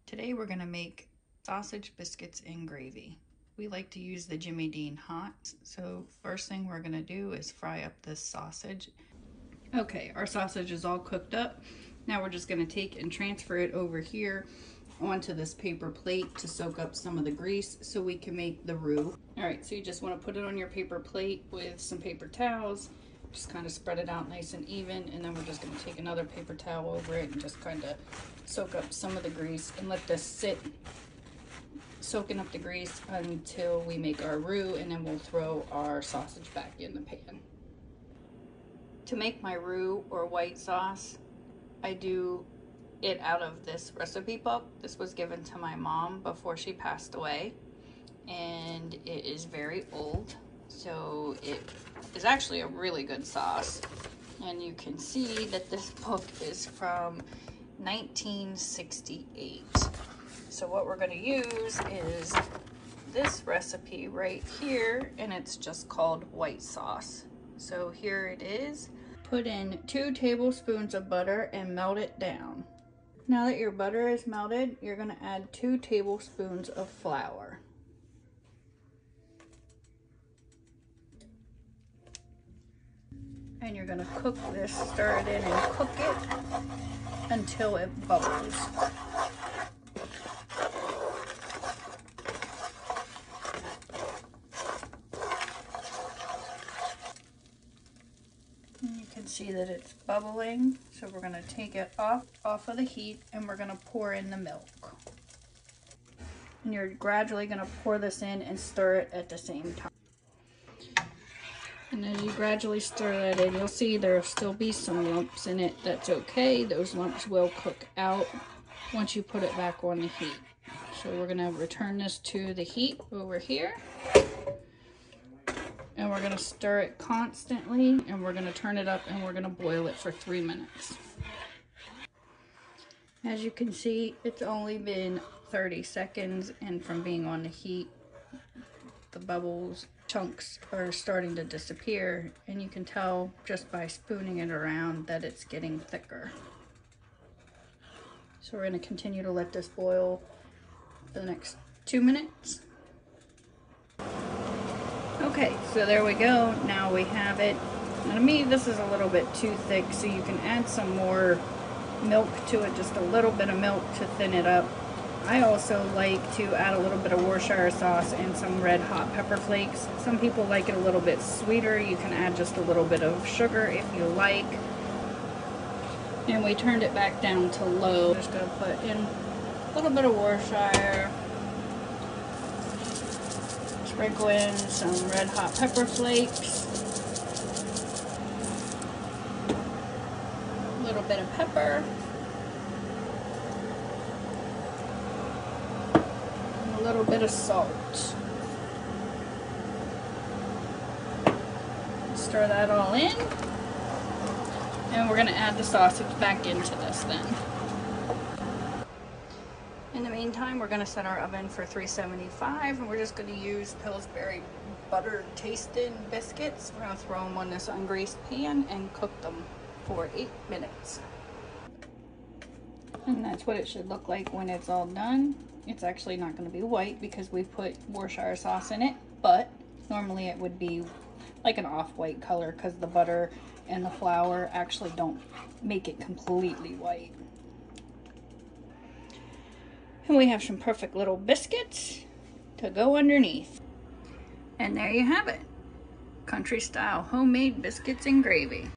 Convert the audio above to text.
Today we're going to make sausage biscuits and gravy. We like to use the Jimmy Dean hot, so first thing we're going to do is fry up this sausage. Okay, our sausage is all cooked up. Now we're just going to take and transfer it over here onto this paper plate to soak up some of the grease so we can make the roux. Alright, so you just want to put it on your paper plate with some paper towels. Just kind of spread it out nice and even, and then we're just going to take another paper towel over it and just kind of soak up some of the grease and let this sit soaking up the grease until we make our roux, and then we'll throw our sausage back in the pan. To make my roux or white sauce, I do it out of this recipe book. This was given to my mom before she passed away, and it is very old, so it is actually a really good sauce. And you can see that this book is from 1968. So what we're going to use is this recipe right here, and it's just called white sauce. So here it is. Put in 2 tablespoons of butter and melt it down. Now that your butter is melted, you're going to add 2 tablespoons of flour. And you're going to cook this, stir it in and cook it until it bubbles. And you can see that it's bubbling, so we're going to take it off of the heat and we're going to pour in the milk. And you're gradually going to pour this in and stir it at the same time. And as you gradually stir that in, you'll see there'll still be some lumps in it. That's okay. Those lumps will cook out once you put it back on the heat. So we're going to return this to the heat over here. And we're going to stir it constantly, and we're going to turn it up, and we're going to boil it for 3 minutes. As you can see, it's only been 30 seconds, and from being on the heat, the bubbles chunks are starting to disappear, and you can tell just by spooning it around that it's getting thicker. So we're going to continue to let this boil for the next 2 minutes. Okay, so there we go. Now we have it. Now to me, this is a little bit too thick, so you can add some more milk to it, just a little bit of milk to thin it up. I also like to add a little bit of Worcestershire sauce and some red hot pepper flakes. Some people like it a little bit sweeter. You can add just a little bit of sugar if you like. And we turned it back down to low. Just going to put in a little bit of Worcestershire. Sprinkle in some red hot pepper flakes. A little bit of pepper. A little bit of salt. Stir that all in, and we're going to add the sausage back into this then. In the meantime, we're going to set our oven for 375, and we're just going to use Tbsp Butter tasted biscuits. We're going to throw them on this ungreased pan and cook them for 8 minutes. And that's what it should look like when it's all done. It's actually not going to be white because we put Worcestershire sauce in it, but normally it would be like an off-white color because the butter and the flour actually don't make it completely white. And we have some perfect little biscuits to go underneath. And there you have it. Country style homemade biscuits and gravy.